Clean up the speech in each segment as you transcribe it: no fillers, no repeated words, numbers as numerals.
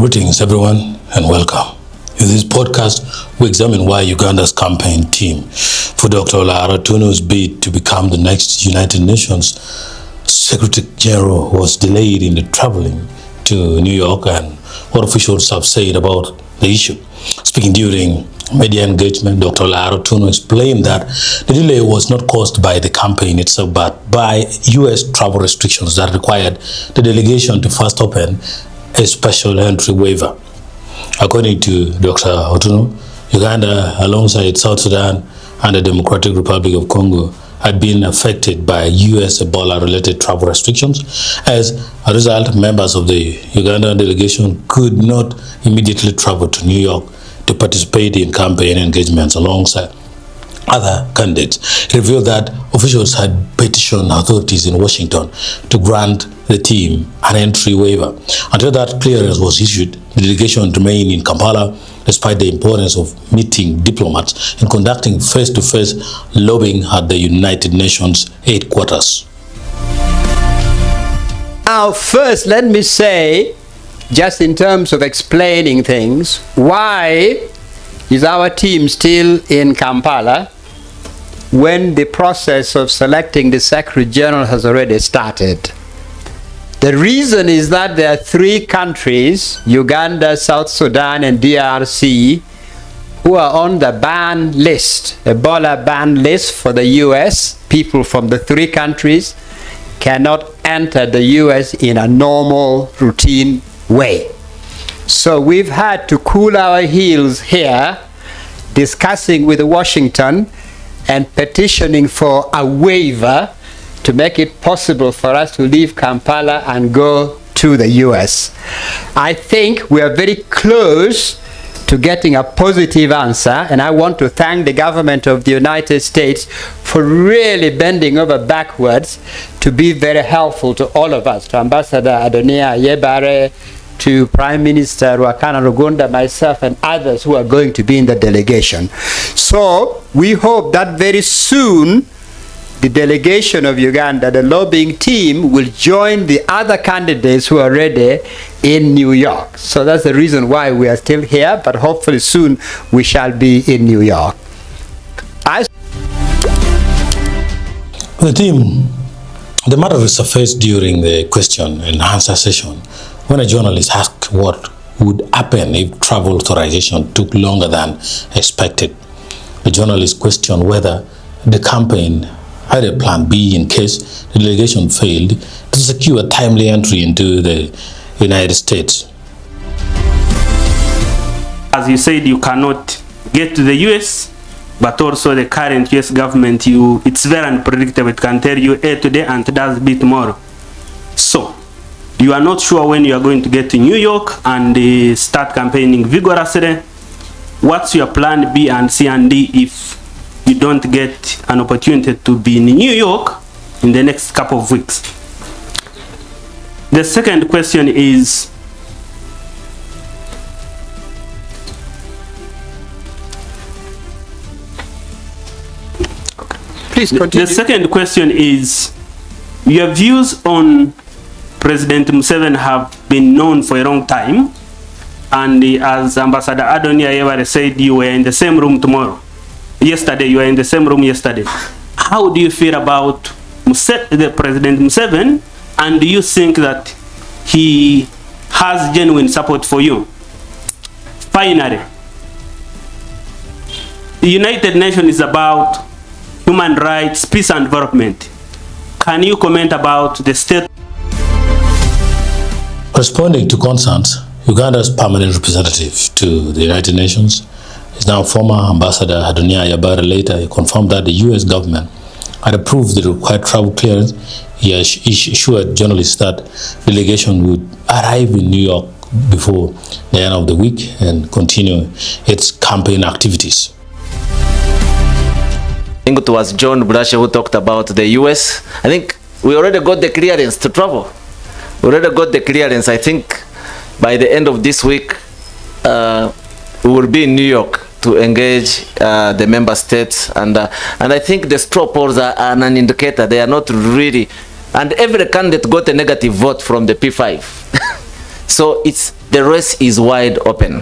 Greetings everyone and welcome. In this podcast, we examine why Uganda's campaign team for Dr. Olara Otunnu's bid to become the next United Nations Secretary General was delayed in the traveling to New York and what officials have said about the issue. Speaking during media engagement, Dr. Olara Otunnu explained that the delay was not caused by the campaign itself but by U.S. travel restrictions that required the delegation to first open a special entry waiver. According to Dr. Otunnu, Uganda, alongside South Sudan and the Democratic Republic of Congo, had been affected by U.S. Ebola-related travel restrictions. As a result, members of the Ugandan delegation could not immediately travel to New York to participate in campaign engagements alongside other candidates. It revealed that officials had petitioned authorities in Washington to grant the team an entry waiver. Until that clearance was issued, the delegation remained in Kampala despite the importance of meeting diplomats and conducting face-to-face lobbying at the United Nations headquarters. Now, first, let me say, just in terms of explaining things, why is our team still in Kampala when the process of selecting the Secretary General has already started? The reason is that there are three countries, Uganda, South Sudan, and DRC, who are on the ban list, Ebola ban list for the US. People from the three countries cannot enter the US in a normal, routine way. So we've had to cool our heels here, discussing with Washington and petitioning for a waiver to make it possible for us to leave Kampala and go to the US. I think we are very close to getting a positive answer, and I want to thank the government of the United States for really bending over backwards to be very helpful to all of us, to Ambassador Adonia Yebare, to Prime Minister Rwakana Rugunda, myself, and others who are going to be in the delegation. So we hope that very soon the delegation of Uganda, the lobbying team, will join the other candidates who are ready in New York. So that's the reason why we are still here, but hopefully soon we shall be in New York. The matter resurfaced during the question and answer session when a journalist asked what would happen if travel authorization took longer than expected. The journalist questioned whether the campaign had a plan B in case the delegation failed to secure timely entry into the United States. As you said, you cannot get to the US, but also the current US government, it's very unpredictable. It can tell you A today and it does B tomorrow. So, you are not sure when you are going to get to New York and start campaigning vigorously. What's your plan B and C and D if you don't get an opportunity to be in New York in the next couple of weeks? The second question is, please continue. The second question is, your views on President Museveni have been known for a long time, and as Ambassador Adonia Yebare said, you were in the same room yesterday, you were in the same room yesterday. How do you feel about the President Museveni, and do you think that he has genuine support for you? Finally, the United Nations is about human rights, peace and development. Can you comment about the state? Responding to concerns, Uganda's permanent representative to the United Nations is now former Ambassador Adonia Yebare later confirmed that the US government had approved the required travel clearance. He assured journalists that the delegation would arrive in New York before the end of the week and continue its campaign activities. I think it was John Brasher who talked about the US. I think we already got the clearance to travel. We already got the clearance. I think by the end of this week, we will be in New York to engage the member states, and I think the straw polls are an indicator. They are not really, and every candidate got a negative vote from the P5. So it's the race is wide open.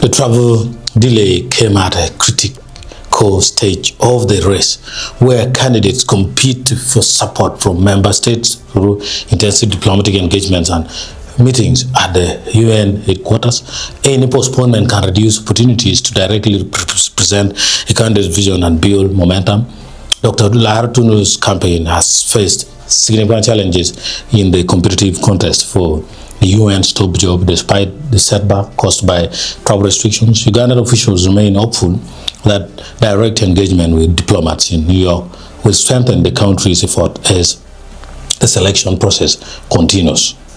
The travel delay came at a critical stage of the race, where candidates compete for support from member states through intensive diplomatic engagements and meetings at the UN headquarters. Any postponement can reduce opportunities to directly present a candidate's vision and build momentum. Dr. Otunnu's campaign has faced significant challenges in the competitive contest for the UN's top job. Despite the setback caused by travel restrictions, Ugandan officials remain hopeful that direct engagement with diplomats in New York will strengthen the country's effort as the selection process continues.